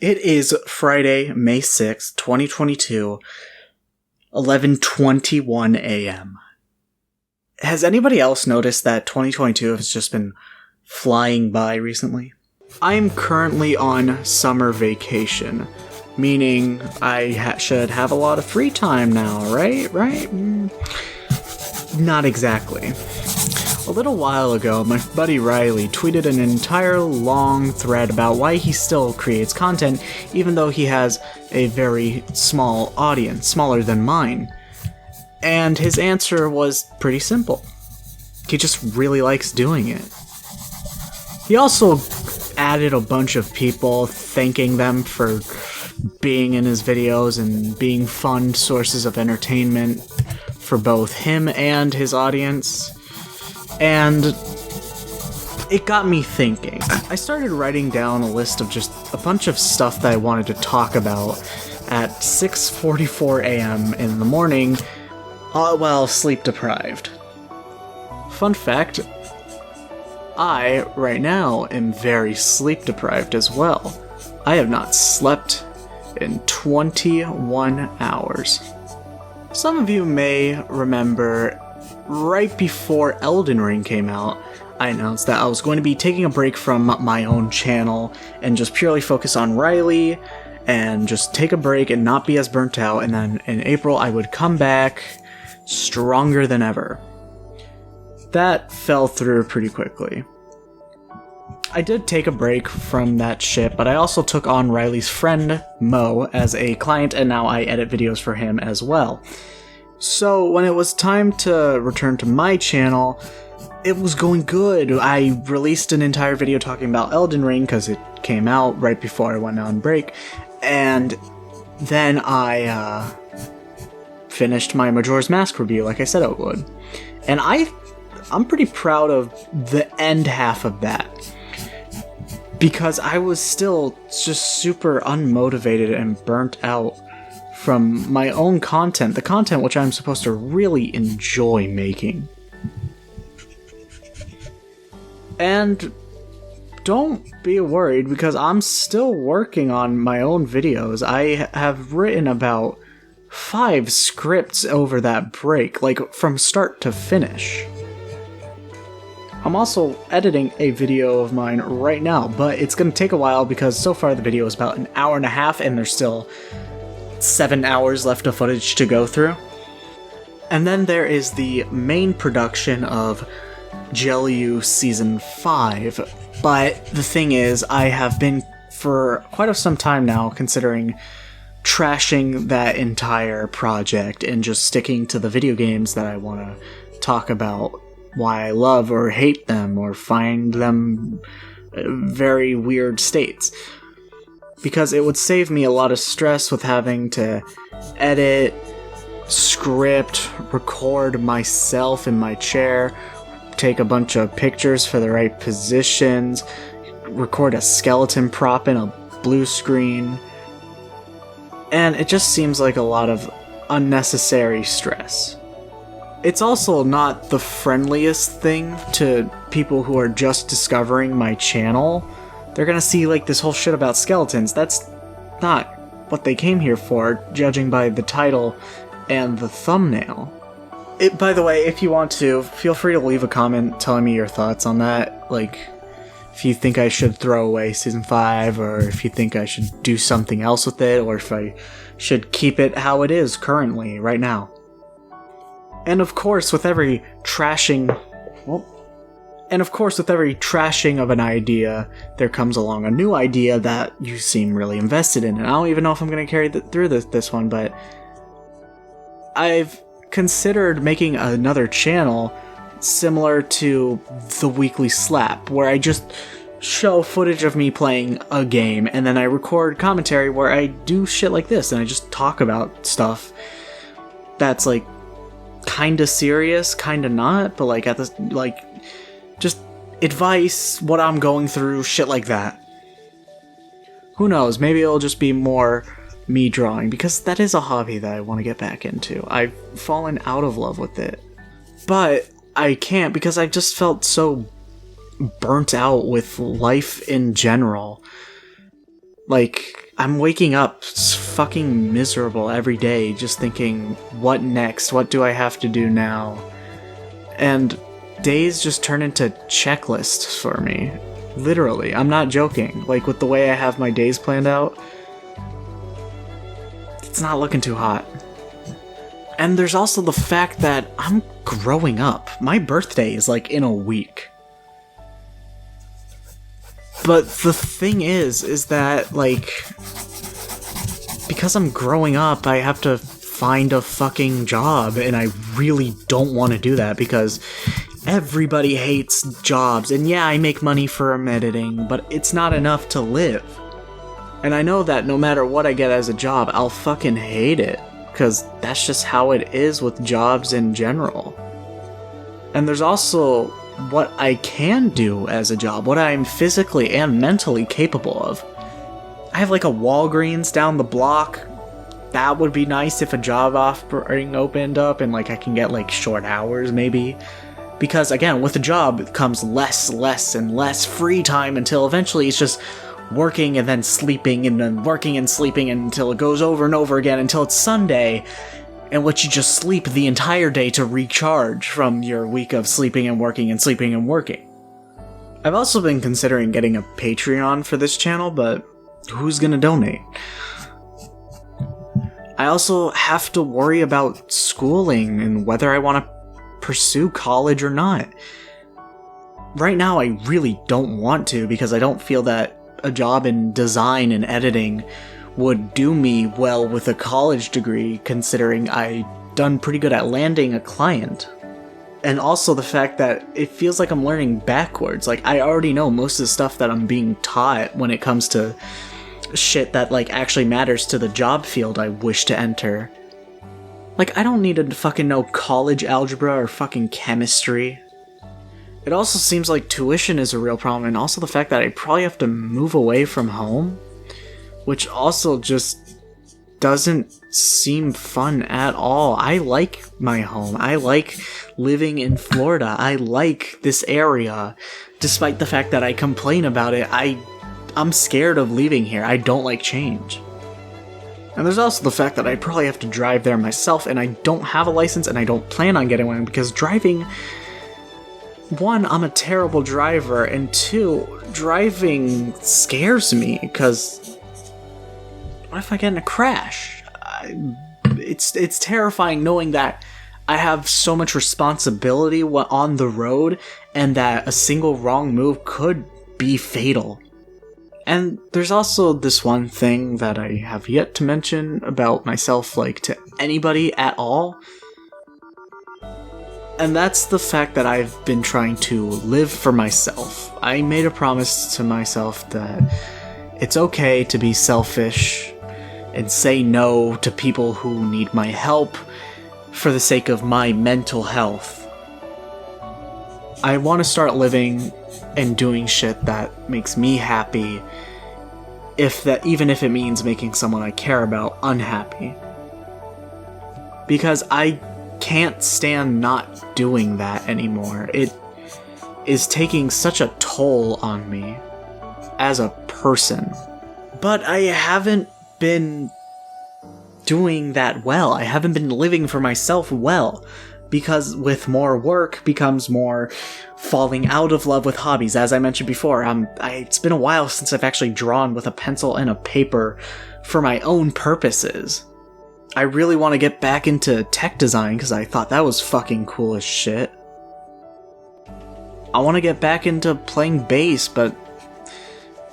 It is Friday, May 6th, 2022, 11:21 a.m. Has anybody else noticed that 2022 has just been flying by recently? I am currently on summer vacation, meaning I should have a lot of free time now, right? Not exactly. A little while ago, my buddy Riley tweeted an entire long thread about why he still creates content, even though he has a very small audience, smaller than mine. And his answer was pretty simple. He just really likes doing it. He also added a bunch of people, thanking them for being in his videos and being fun sources of entertainment for both him and his audience. And it got me thinking. I started writing down a list of just a bunch of stuff that I wanted to talk about at 6:44 a.m. in the morning, while sleep deprived. Fun fact, I, right now, am very sleep deprived as well. I have not slept in 21 hours. Some of you may remember right before Elden Ring came out, I announced that I was going to be taking a break from my own channel and just purely focus on Riley and just take a break and not be as burnt out, and then in April I would come back stronger than ever. That fell through pretty quickly. I did take a break from that shit, but I also took on Riley's friend, Mo, as a client, and now I edit videos for him as well. So when it was time to return to my channel, it was going good. I released an entire video talking about Elden Ring because it came out right before I went on break, and then I finished my Majora's Mask review like I said I would. And I'm pretty proud of the end half of that, because I was still just super unmotivated and burnt out from my own content, the content which I'm supposed to really enjoy making. And don't be worried, because I'm still working on my own videos. I have written about 5 scripts over that break, like from start to finish. I'm also editing a video of mine right now, but it's going to take a while because so far the video is about an hour and a half and there's still 7 hours left of footage to go through. And then there is the main production of Jelly Season 5, but the thing is, I have been for quite some time now considering trashing that entire project and just sticking to the video games that I want to talk about, why I love or hate them or find them very weird states. Because it would save me a lot of stress with having to edit, script, record myself in my chair, take a bunch of pictures for the right positions, record a skeleton prop in a blue screen, and it just seems like a lot of unnecessary stress. It's also not the friendliest thing to people who are just discovering my channel. They're gonna see like this whole shit about skeletons. That's not what they came here for, judging by the title and the thumbnail. By the way, if you want to, feel free to leave a comment telling me your thoughts on that. Like, if you think I should throw away Season 5, or if you think I should do something else with it, or if I should keep it how it is currently, right now. And of course, with every trashing of an idea, there comes along a new idea that you seem really invested in. And I don't even know if I'm going to carry through this one, but I've considered making another channel similar to the Weekly Slap, where I just show footage of me playing a game, and then I record commentary where I do shit like this, and I just talk about stuff that's like kinda serious, kinda not, but like just advice, what I'm going through, shit like that. Who knows, maybe it'll just be more me drawing, because that is a hobby that I want to get back into. I've fallen out of love with it, but I can't because I just felt so burnt out with life in general. Like, I'm waking up fucking miserable every day just thinking, what next? What do I have to do now? And days just turn into checklists for me. Literally, I'm not joking. Like, with the way I have my days planned out, it's not looking too hot. And there's also the fact that I'm growing up. My birthday is like in a week. But the thing is that, like, because I'm growing up, I have to find a fucking job, and I really don't want to do that because everybody hates jobs. And yeah, I make money from editing, but it's not enough to live. And I know that no matter what I get as a job, I'll fucking hate it, because that's just how it is with jobs in general. And there's also what I can do as a job, what I'm physically and mentally capable of. I have like a Walgreens down the block. That would be nice if a job offering opened up and like I can get like short hours maybe. Because again, with a job comes less and less free time until eventually it's just working and then sleeping and then working and sleeping until it goes over and over again until it's Sunday, in which you just sleep the entire day to recharge from your week of sleeping and working and sleeping and working. I've also been considering getting a Patreon for this channel, but who's gonna donate? I also have to worry about schooling and whether I want to pursue college or not. Right now, I really don't want to because I don't feel that a job in design and editing would do me well with a college degree, considering I done pretty good at landing a client. And also the fact that it feels like I'm learning backwards. Like, I already know most of the stuff that I'm being taught when it comes to shit that, like, actually matters to the job field I wish to enter. Like, I don't need to fucking know college algebra or fucking chemistry. It also seems like tuition is a real problem, and also the fact that I probably have to move away from home, which also just doesn't seem fun at all. I like my home. I like living in Florida. I like this area. Despite the fact that I complain about it, I'm scared of leaving here. I don't like change. And there's also the fact that I probably have to drive there myself, and I don't have a license, and I don't plan on getting one, because driving... One, I'm a terrible driver, and two, driving scares me, because... What if I get in a crash? It's terrifying knowing that I have so much responsibility on the road, and that a single wrong move could be fatal. And there's also this one thing that I have yet to mention about myself, like, to anybody at all. And that's the fact that I've been trying to live for myself. I made a promise to myself that it's okay to be selfish and say no to people who need my help for the sake of my mental health. I want to start living and doing shit that makes me happy, even if it means making someone I care about unhappy. Because I can't stand not doing that anymore. It is taking such a toll on me as a person. But I haven't been doing that well. I haven't been living for myself well. Because with more work becomes more falling out of love with hobbies. As I mentioned before, it's been a while since I've actually drawn with a pencil and a paper for my own purposes. I really want to get back into tech design because I thought that was fucking cool as shit. I want to get back into playing bass, but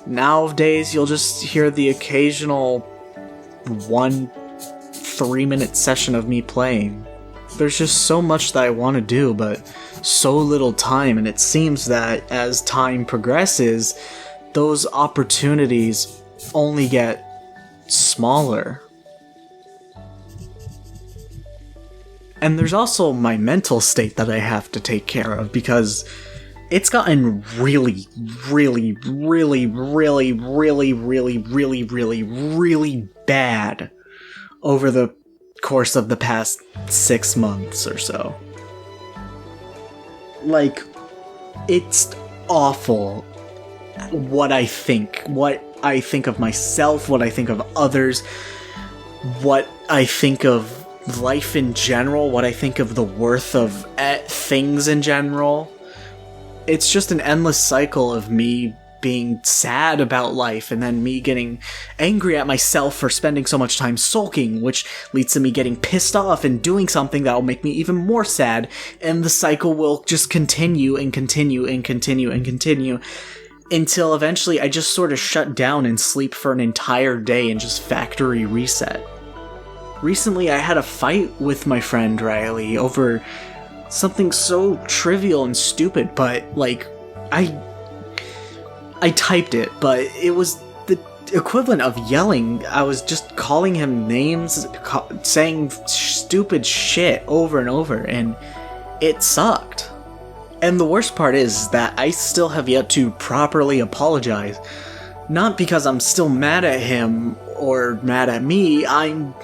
nowadays you'll just hear the occasional 1 3-minute session of me playing. There's just so much that I want to do, but so little time, and it seems that as time progresses, those opportunities only get smaller. And there's also my mental state that I have to take care of, because it's gotten really bad over the course of the past 6 months or so. Like, it's awful what I think, what I think of myself, what I think of others, what I think of life in general, what I think of the worth of things in general. It's just an endless cycle of me being sad about life and then me getting angry at myself for spending so much time sulking, which leads to me getting pissed off and doing something that'll make me even more sad, and the cycle will just continue and continue and continue and continue until eventually I just sort of shut down and sleep for an entire day and just factory reset. Recently I had a fight with my friend Riley over something so trivial and stupid, but like I typed it, but it was the equivalent of yelling. I was just calling him names, saying stupid shit over and over, and it sucked. And the worst part is that I still have yet to properly apologize. Not because I'm still mad at him or mad at me, I'm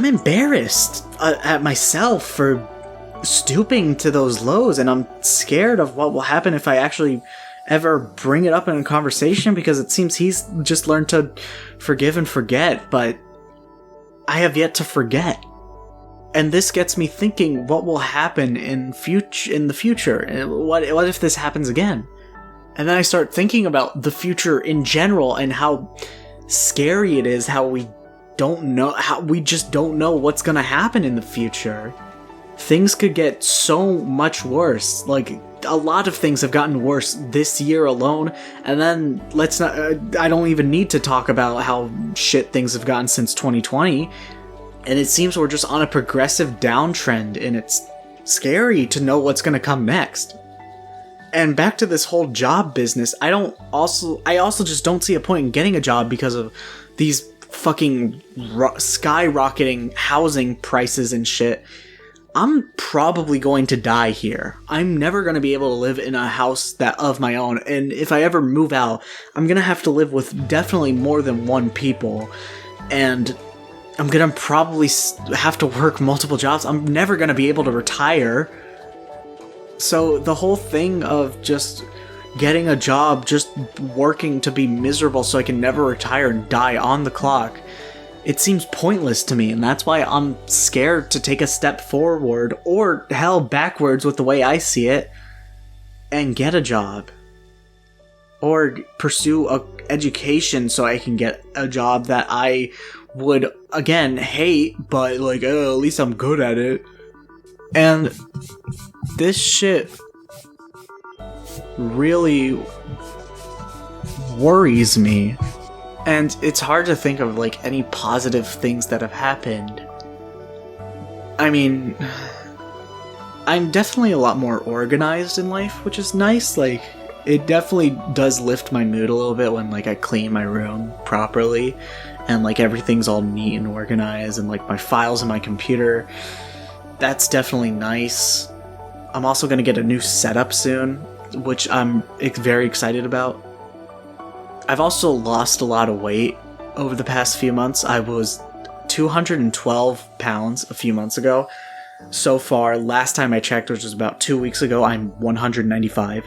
embarrassed at myself for stooping to those lows, and I'm scared of what will happen if I actually ever bring it up in a conversation, because it seems he's just learned to forgive and forget, but I have yet to forget. And this gets me thinking, what will happen in the future? What if this happens again? And then I start thinking about the future in general and how scary it is, how we just don't know what's gonna happen in the future. Things could get so much worse. Like, a lot of things have gotten worse this year alone, and then I don't even need to talk about how shit things have gotten since 2020, and it seems we're just on a progressive downtrend, and it's scary to know what's gonna come next. And back to this whole job business, I also just don't see a point in getting a job because of these fucking skyrocketing housing prices and shit. I'm probably going to die here. I'm never going to be able to live in a house of my own, and if I ever move out, I'm going to have to live with definitely more than one people, and I'm going to probably have to work multiple jobs. I'm never going to be able to retire. So the whole thing of just getting a job, just working to be miserable so I can never retire and die on the clock, it seems pointless to me, and that's why I'm scared to take a step forward, or hell, backwards with the way I see it, and get a job. Or pursue a education so I can get a job that I would, again, hate, but like, at least I'm good at it. And this shit really worries me. And it's hard to think of, like, any positive things that have happened. I mean, I'm definitely a lot more organized in life, which is nice. Like, it definitely does lift my mood a little bit when, like, I clean my room properly, and, like, everything's all neat and organized, and, like, my files in my computer. That's definitely nice. I'm also gonna get a new setup soon, which I'm very excited about. I've also lost a lot of weight over the past few months. I was 212 pounds a few months ago. So far, last time I checked, which was about 2 weeks ago, I'm 195,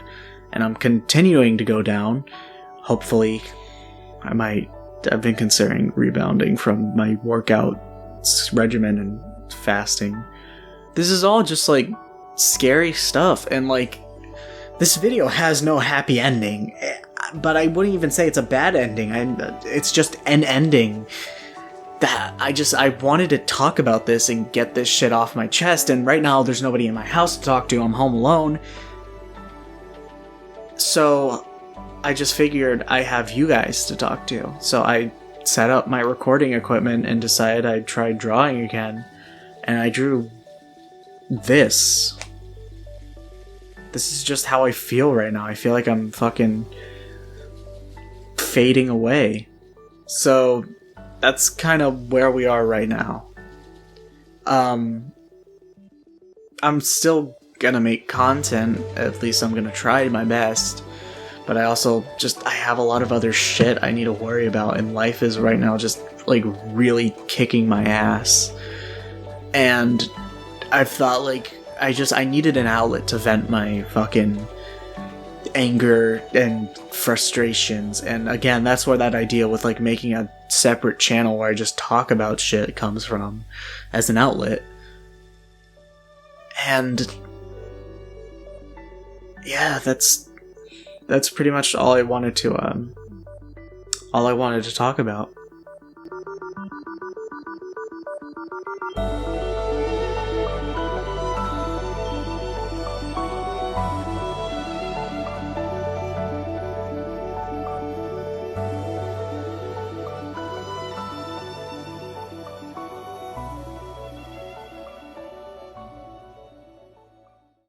and I'm continuing to go down. Hopefully, I've been considering rebounding from my workout regimen and fasting. This is all just, like, scary stuff, and, like, this video has no happy ending. But I wouldn't even say it's a bad ending. It's just an ending. That I wanted to talk about this and get this shit off my chest, and right now there's nobody in my house to talk to. I'm home alone. So I just figured I have you guys to talk to. So I set up my recording equipment and decided I'd try drawing again. And I drew this. This is just how I feel right now. I feel like I'm fucking fading away. So that's kind of where we are right now. I'm still gonna make content, at least I'm gonna try my best, but I also I have a lot of other shit I need to worry about, and life is right now just, like, really kicking my ass. And I thought, like, I needed an outlet to vent my fucking anger and frustrations. And again, that's where that idea with like making a separate channel where I just talk about shit comes from as an outlet. And yeah, that's pretty much all I wanted to talk about.